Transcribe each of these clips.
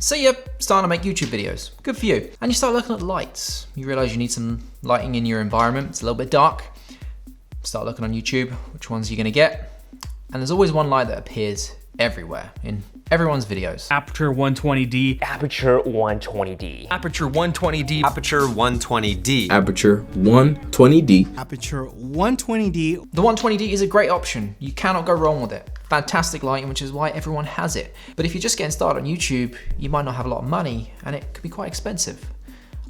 So you're starting to make YouTube videos, good for you. And you start looking at lights. You realize you need some lighting in your environment, it's a little bit dark. Start looking on YouTube, which ones you're gonna get. And there's always one light that appears everywhere, in everyone's videos. Aputure 120D. Aputure 120D. Aputure 120D. Aputure 120D. Aputure 120D. Aputure 120D. The 120D is a great option. You cannot go wrong with it. Fantastic lighting, which is why everyone has it. But if you're just getting started on YouTube, you might not have a lot of money and it could be quite expensive.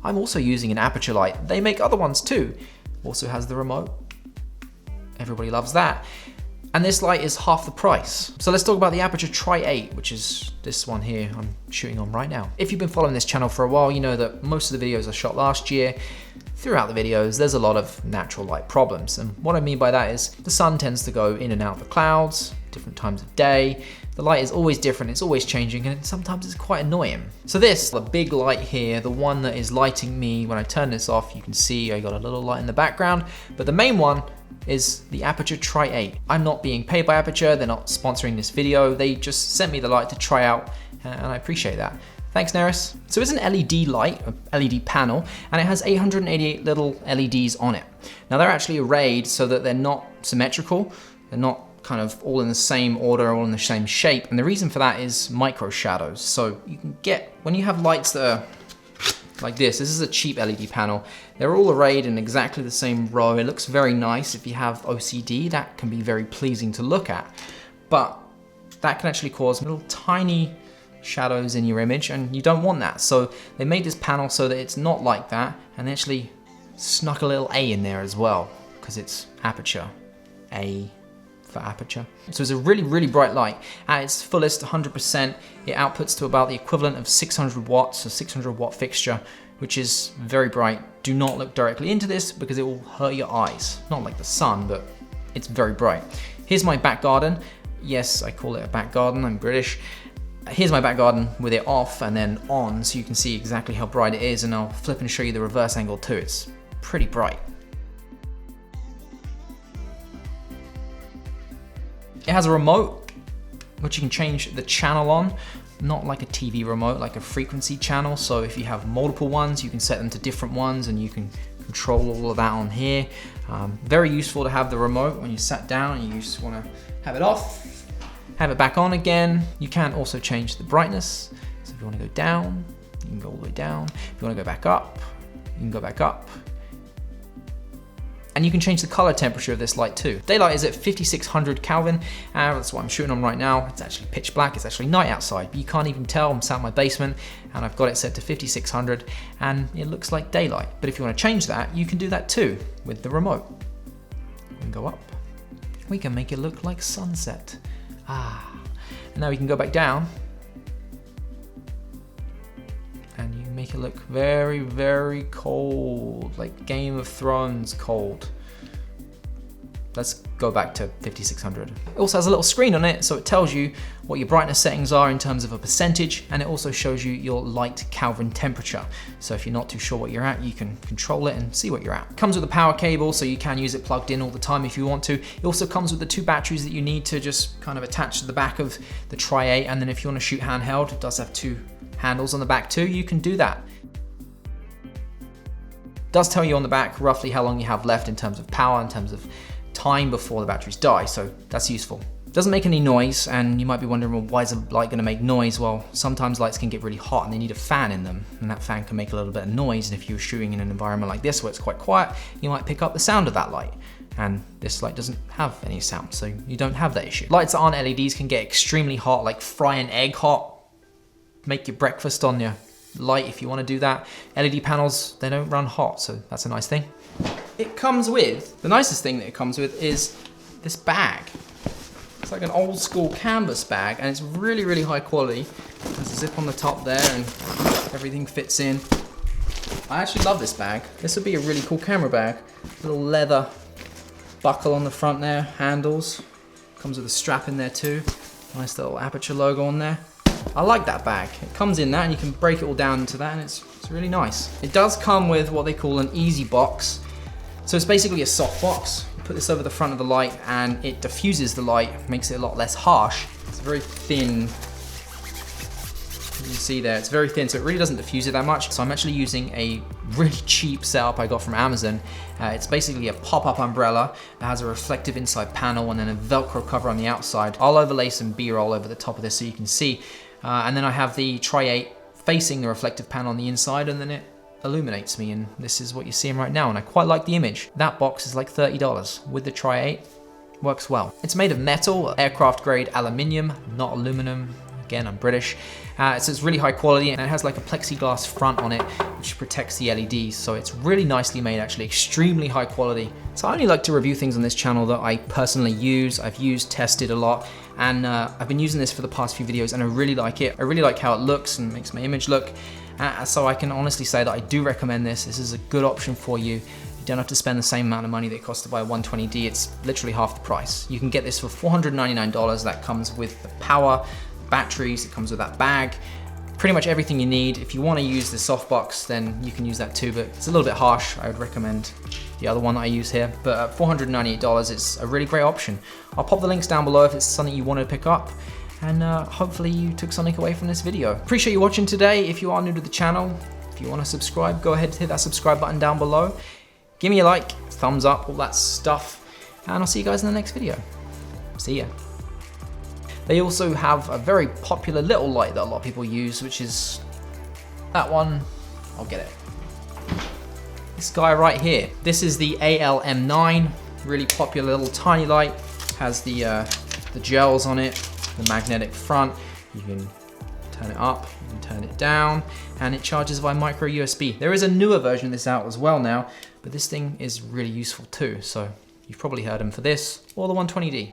I'm also using an Aputure light. They make other ones too. Also has the remote. Everybody loves that. And this light is half the price. So let's talk about the Aputure Tri-8, which is this one here I'm shooting on right now. If you've been following this channel for a while, you know that most of the videos I shot last year, throughout the videos, there's a lot of natural light problems. And what I mean by that is the sun tends to go in and out of the clouds, different times of day. The light is always different, it's always changing, and sometimes it's quite annoying. So this, the big light here, the one that is lighting me, when I turn this off, you can see I got a little light in the background, but the main one is the Aputure Tri-8. I'm not being paid by Aputure, they're not sponsoring this video, they just sent me the light to try out, and I appreciate that. Thanks, Neris. So it's an LED light, an LED panel, and it has 888 little LEDs on it. Now they're actually arrayed so that they're not symmetrical, they're not kind of all in the same order, all in the same shape, and the reason for that is micro shadows. So you can get, when you have lights that are like this is a cheap LED panel, they're all arrayed in exactly the same row. It looks very nice. If you have OCD, that can be very pleasing to look at, but that can actually cause little tiny shadows in your image, and you don't want that. So they made this panel so that it's not like that, and they actually snuck a little A in there as well, because it's Aputure, A for Aputure. So it's a really, really bright light. At its fullest, 100%, it outputs to about the equivalent of 600 watts, a 600 watt fixture, which is very bright. Do not look directly into this because it will hurt your eyes. Not like the sun, but it's very bright. Here's my back garden. Yes, I call it a back garden, I'm British. Here's my back garden with it off and then on, so you can see exactly how bright it is, and I'll flip and show you the reverse angle too. It's pretty bright. It has a remote, which you can change the channel on, not like a TV remote, like a frequency channel. So if you have multiple ones, you can set them to different ones and you can control all of that on here. Very useful to have the remote when you sat down and you just want to have it off, have it back on again. You can also change the brightness. So if you want to go down, you can go all the way down. If you want to go back up, you can go back up. And you can change the color temperature of this light too. Daylight is at 5600 Kelvin, and that's what I'm shooting on right now. It's actually pitch black, it's actually night outside, but you can't even tell. I'm sat in my basement and I've got it set to 5600 and it looks like daylight. But if you want to change that, you can do that too with the remote. We can go up, we can make it look like sunset. And now we can go back down and you can make it look very, very cold, like Game of Thrones cold. Let's go back to 5600. It also has a little screen on it, so it tells you what your brightness settings are in terms of a percentage, and it also shows you your light Kelvin temperature. So if you're not too sure what you're at, you can control it and see what you're at. It comes with a power cable, so you can use it plugged in all the time if you want to. It also comes with the 2 batteries that you need to just kind of attach to the back of the Tri-8, and then if you want to shoot handheld, it does have 2 handles on the back too, you can do that. It does tell you on the back roughly how long you have left in terms of power, in terms of time before the batteries die, so that's useful. It doesn't make any noise, and you might be wondering, well, why is a light gonna make noise? Well, sometimes lights can get really hot and they need a fan in them, and that fan can make a little bit of noise, and if you're shooting in an environment like this where it's quite quiet, you might pick up the sound of that light. And this light doesn't have any sound, so you don't have that issue. Lights that aren't LEDs can get extremely hot, like fry an egg hot. Make your breakfast on your light if you want to do that. LED panels, they don't run hot, so that's a nice thing. It comes with, the nicest thing that it comes with is this bag. It's like an old school canvas bag, and it's really, really high quality. There's a zip on the top there and everything fits in. I actually love this bag. This would be a really cool camera bag. Little leather buckle on the front there, handles. Comes with a strap in there too. Nice little Aputure logo on there. I like that bag. It comes in that and you can break it all down into that, and it's really nice. It does come with what they call an easy box. So it's basically a soft box. You put this over the front of the light and it diffuses the light, makes it a lot less harsh. It's a very thin You can see there, it's very thin, so it really doesn't diffuse it that much. So I'm actually using a really cheap setup I got from Amazon. It's basically a pop-up umbrella that has a reflective inside panel and then a Velcro cover on the outside. I'll overlay some B-roll over the top of this so you can see. And then I have the Tri-8 facing the reflective panel on the inside, and then it illuminates me, and this is what you're seeing right now, and I quite like the image. That box is like $30 with the Tri-8. Works well. It's made of metal, aircraft grade aluminium, not aluminum. Again, I'm British. So it's really high quality, and it has like a plexiglass front on it, which protects the LEDs. So it's really nicely made, actually, extremely high quality. So I only like to review things on this channel that I personally use. I've used, tested a lot, and I've been using this for the past few videos, and I really like it. I really like how it looks and makes my image look. So I can honestly say that I do recommend this. This is a good option for you. You don't have to spend the same amount of money that it costs to buy a 120D. It's literally half the price. You can get this for $499. That comes with the power, batteries, it comes with that bag, pretty much everything you need. If you want to use the softbox, then you can use that too, but it's a little bit harsh. I would recommend the other one that I use here, but at $498, it's a really great option. I'll pop the links down below if it's something you want to pick up, and hopefully you took something away from this video. Appreciate you watching today. If you are new to the channel, if you want to subscribe, go ahead and hit that subscribe button down below. Give me a like, thumbs up, all that stuff, and I'll see you guys in the next video. See ya. They also have a very popular little light that a lot of people use, which is that one. I'll get it. This guy right here. This is the ALM9, really popular little tiny light. Has the gels on it, the magnetic front. You can turn it up, you can turn it down, and it charges via micro USB. There is a newer version of this out as well now, but this thing is really useful too. So you've probably heard them for this or the 120D.